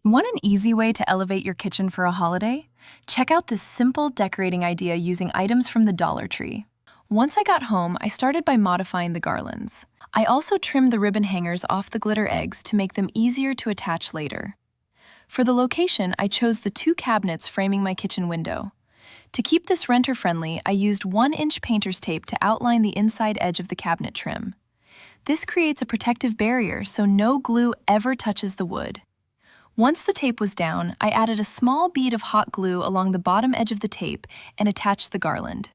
Want an easy way to elevate your kitchen for a holiday? Check out this simple decorating idea using items from the Dollar Tree. Once I got home, I started by modifying the garlands. I also trimmed the ribbon hangers off the glitter eggs to make them easier to attach later. For the location, I chose the 2 cabinets framing my kitchen window. To keep this renter-friendly, I used 1-inch painter's tape to outline the inside edge of the cabinet trim. This creates a protective barrier so no glue ever touches the wood. Once the tape was down, I added a small bead of hot glue along the bottom edge of the tape and attached the garland.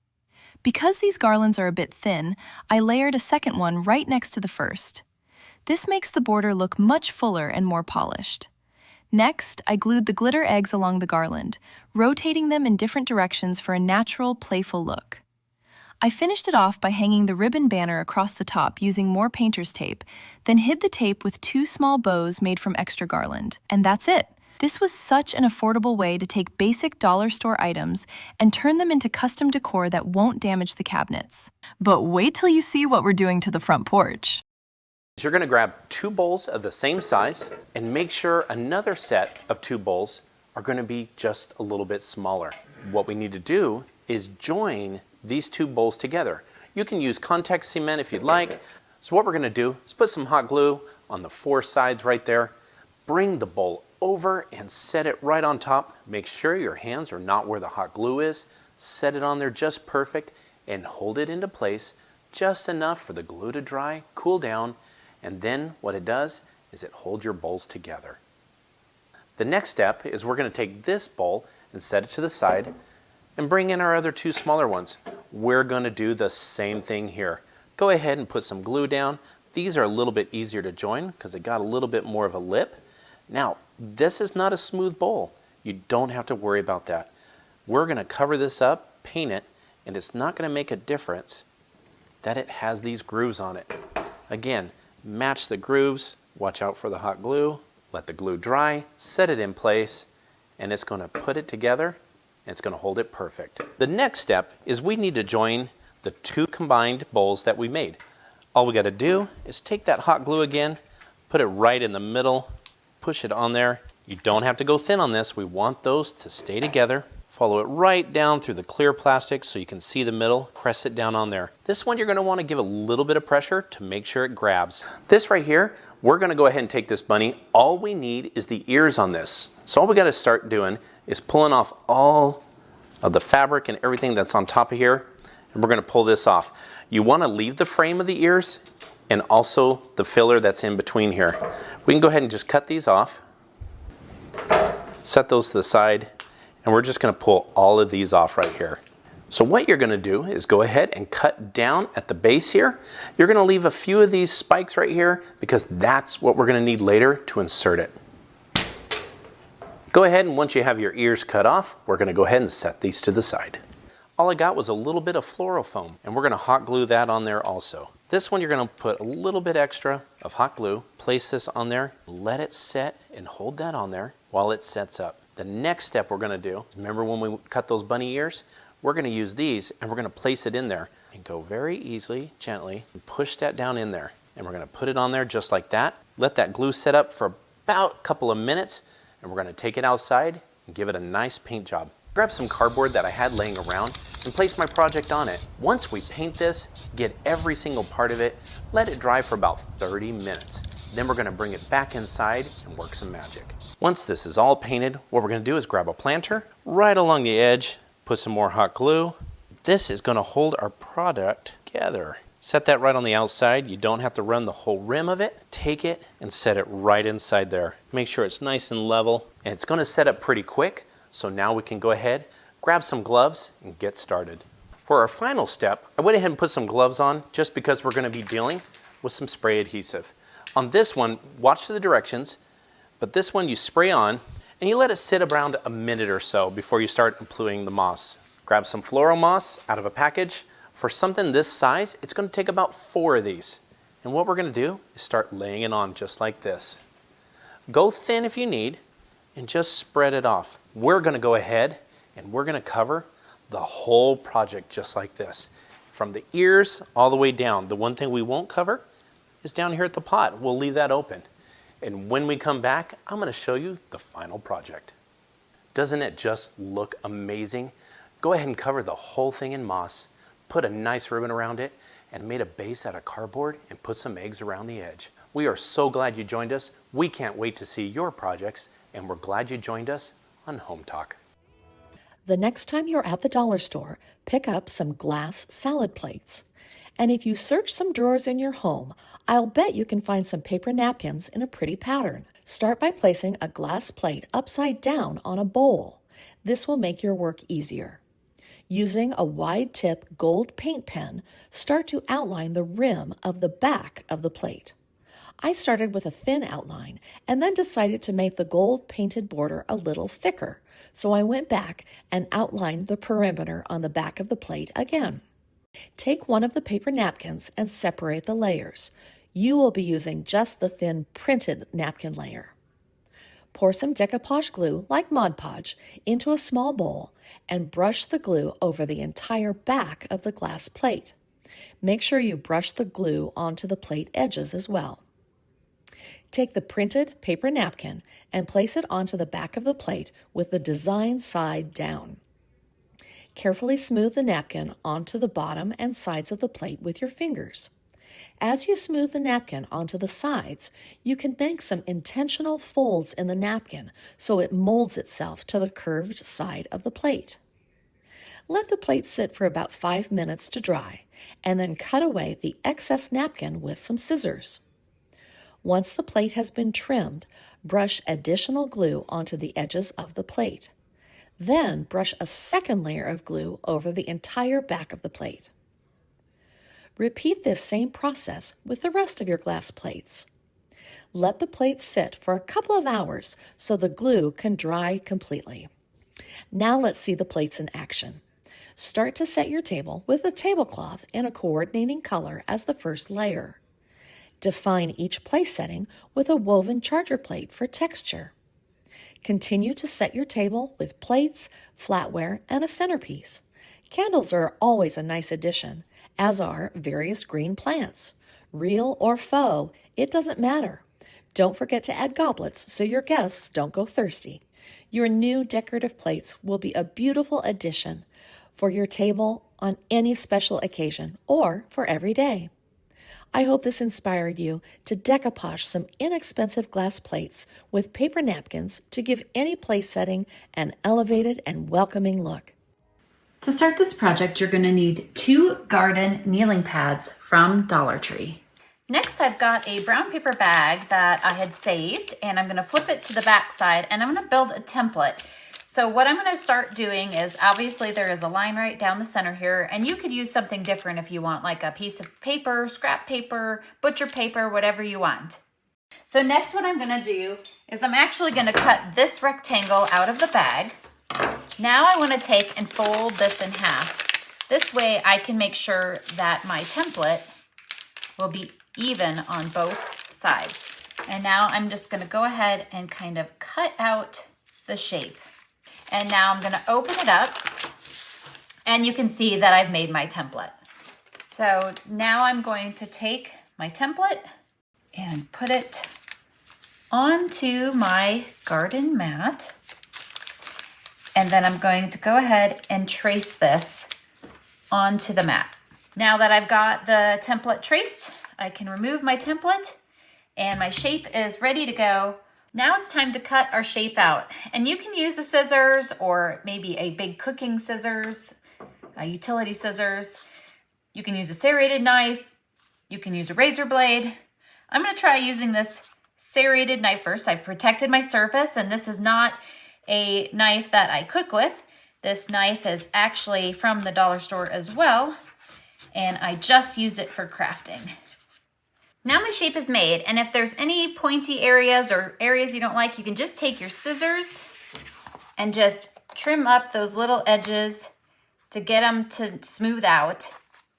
Because these garlands are a bit thin, I layered a second one right next to the first. This makes the border look much fuller and more polished. Next, I glued the glitter eggs along the garland, rotating them in different directions for a natural, playful look. I finished it off by hanging the ribbon banner across the top using more painter's tape, then hid the tape with 2 small bows made from extra garland. And that's it! This was such an affordable way to take basic dollar store items and turn them into custom decor that won't damage the cabinets. But wait till you see what we're doing to the front porch. You're going to grab 2 bowls of the same size and make sure another set of 2 bowls are going to be just a little bit smaller. What we need to do is join these 2 bowls together. You can use contact cement if you'd like. So what we're going to do is put some hot glue on the 4 sides right there. Bring the bowl over and set it right on top. Make sure your hands are not where the hot glue is. Set it on there just perfect and hold it into place just enough for the glue to dry, cool down, and then what it does is it holds your bowls together. The next step is we're going to take this bowl and set it to the side and bring in our other 2 smaller ones. We're going to do the same thing here. Go ahead and put some glue down. These are a little bit easier to join because they got a little bit more of a lip. Now, this is not a smooth bowl. You don't have to worry about that. We're going to cover this up, paint it, and it's not going to make a difference that it has these grooves on it. Again, match the grooves, watch out for the hot glue, let the glue dry, set it in place, and it's going to put it together. It's going to hold it perfect. The next step is we need to join the 2 combined bowls that we made. All we got to do is take that hot glue again, put it right in the middle, push it on there. You don't have to go thin on this. We want those to stay together. Follow it right down through the clear plastic so you can see the middle. Press it down on there. This one you're going to want to give a little bit of pressure to make sure it grabs. This right here, we're going to go ahead and take this bunny. All we need is the ears on this. So all we got to start doing is pulling off all of the fabric and everything that's on top of here, and we're going to pull this off. You want to leave the frame of the ears and also the filler that's in between here. We can go ahead and just cut these off, set those to the side, and we're just going to pull all of these off right here. So what you're going to do is go ahead and cut down at the base here. You're going to leave a few of these spikes right here because that's what we're going to need later to insert it. Go ahead and once you have your ears cut off, we're going to go ahead and set these to the side. All I got was a little bit of floral foam, and we're going to hot glue that on there also. This one you're going to put a little bit extra of hot glue, place this on there, let it set and hold that on there while it sets up. The next step we're going to do, remember when we cut those bunny ears? We're going to use these and we're going to place it in there and go very easily, gently, and push that down in there. And we're going to put it on there just like that. Let that glue set up for about a couple of minutes, and we're going to take it outside and give it a nice paint job. Grab some cardboard that I had laying around and place my project on it. Once we paint this, get every single part of it, let it dry for about 30 minutes. Then we're going to bring it back inside and work some magic. Once this is all painted, what we're going to do is grab a planter right along the edge, put some more hot glue. This is going to hold our product together. Set that right on the outside. You don't have to run the whole rim of it. Take it and set it right inside there. Make sure it's nice and level. And it's going to set up pretty quick. So now we can go ahead, grab some gloves, and get started. For our final step, I went ahead and put some gloves on just because we're going to be dealing with some spray adhesive. On this one, watch the directions, but this one you spray on and you let it sit around a minute or so before you start applying the moss. Grab some floral moss out of a package. For something this size, it's going to take about 4 of these. And what we're going to do is start laying it on just like this. Go thin if you need and just spread it off. We're going to go ahead and we're going to cover the whole project just like this. From the ears all the way down. The one thing we won't cover is down here at the pot. We'll leave that open. And when we come back, I'm going to show you the final project. Doesn't it just look amazing? Go ahead and cover the whole thing in moss, put a nice ribbon around it, and made a base out of cardboard and put some eggs around the edge. We are so glad you joined us. We can't wait to see your projects, and we're glad you joined us on Home Talk. The next time you're at the dollar store, pick up some glass salad plates. And if you search some drawers in your home, I'll bet you can find some paper napkins in a pretty pattern. Start by placing a glass plate upside down on a bowl. This will make your work easier. Using a wide tip gold paint pen, start to outline the rim of the back of the plate. I started with a thin outline and then decided to make the gold painted border a little thicker, so I went back and outlined the perimeter on the back of the plate again. Take one of the paper napkins and separate the layers. You will be using just the thin printed napkin layer. Pour some decoupage glue, like Mod Podge, into a small bowl and brush the glue over the entire back of the glass plate. Make sure you brush the glue onto the plate edges as well. Take the printed paper napkin and place it onto the back of the plate with the design side down. Carefully smooth the napkin onto the bottom and sides of the plate with your fingers. As you smooth the napkin onto the sides, you can make some intentional folds in the napkin so it molds itself to the curved side of the plate. Let the plate sit for about 5 minutes to dry, and then cut away the excess napkin with some scissors. Once the plate has been trimmed, brush additional glue onto the edges of the plate. Then brush a second layer of glue over the entire back of the plate. Repeat this same process with the rest of your glass plates. Let the plate sit for a couple of hours so the glue can dry completely. Now let's see the plates in action. Start to set your table with a tablecloth in a coordinating color as the first layer. Define each place setting with a woven charger plate for texture. Continue to set your table with plates, flatware, and a centerpiece. Candles are always a nice addition, as are various green plants. Real or faux, it doesn't matter. Don't forget to add goblets so your guests don't go thirsty. Your new decorative plates will be a beautiful addition for your table on any special occasion or for every day. I hope this inspired you to decoupage some inexpensive glass plates with paper napkins to give any place setting an elevated and welcoming look. To start this project, you're going to need 2 garden kneeling pads from Dollar Tree. Next, I've got a brown paper bag that I had saved, and I'm going to flip it to the back side, and I'm going to build a template. So what I'm going to start doing is, obviously there is a line right down the center here, and you could use something different if you want, like a piece of paper, scrap paper, butcher paper, whatever you want. So next what I'm going to do is I'm actually going to cut this rectangle out of the bag. Now I want to take and fold this in half. This way I can make sure that my template will be even on both sides. And now I'm just going to go ahead and kind of cut out the shape. And now I'm going to open it up, and you can see that I've made my template. So now I'm going to take my template and put it onto my garden mat. And then I'm going to go ahead and trace this onto the mat. Now that I've got the template traced, I can remove my template and my shape is ready to go. Now it's time to cut our shape out. And you can use a scissors or maybe a big cooking scissors, a utility scissors. You can use a serrated knife. You can use a razor blade. I'm going to try using this serrated knife first. I've protected my surface, and this is not a knife that I cook with. This knife is actually from the dollar store as well, and I just use it for crafting. Now my shape is made, and if there's any pointy areas or areas you don't like, you can just take your scissors and just trim up those little edges to get them to smooth out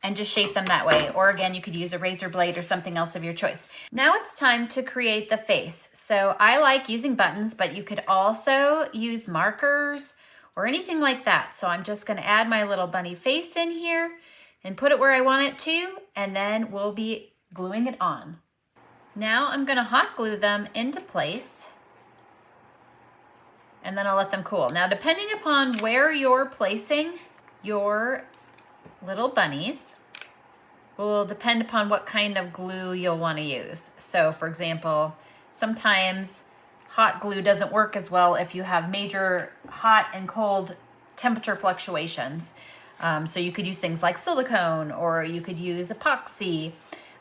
and just shape them that way. Or again, you could use a razor blade or something else of your choice. Now it's time to create the face. So I like using buttons, but you could also use markers or anything like that. So I'm just gonna add my little bunny face in here and put it where I want it to, and then we'll be gluing it on. Now I'm gonna hot glue them into place, and then I'll let them cool. Now, depending upon where you're placing your little bunnies will depend upon what kind of glue you'll want to use. So for example, sometimes hot glue doesn't work as well if you have major hot and cold temperature fluctuations. So you could use things like silicone, or you could use epoxy.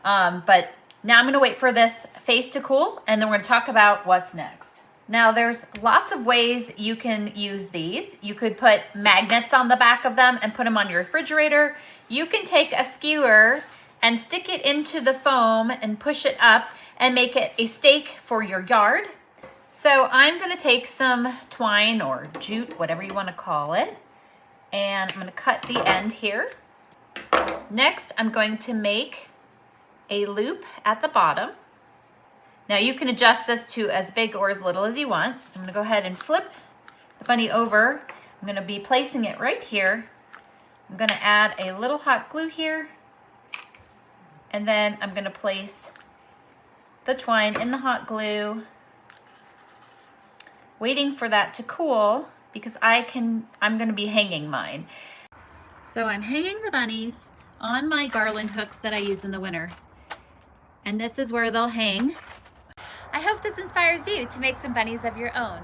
But now I'm gonna wait for this face to cool, and then we're gonna talk about what's next. Now there's lots of ways you can use these. You could put magnets on the back of them and put them on your refrigerator. You can take a skewer and stick it into the foam and push it up and make it a stake for your yard. So I'm gonna take some twine or jute, whatever you wanna call it, and I'm gonna cut the end here. Next, I'm going to make a loop at the bottom. Now you can adjust this to as big or as little as you want. I'm gonna go ahead and flip the bunny over. I'm gonna be placing it right here. I'm gonna add a little hot glue here, and then I'm gonna place the twine in the hot glue, waiting for that to cool because I'm gonna be hanging mine. So I'm hanging the bunnies on my garland hooks that I use in the winter. And this is where they'll hang. I hope this inspires you to make some bunnies of your own.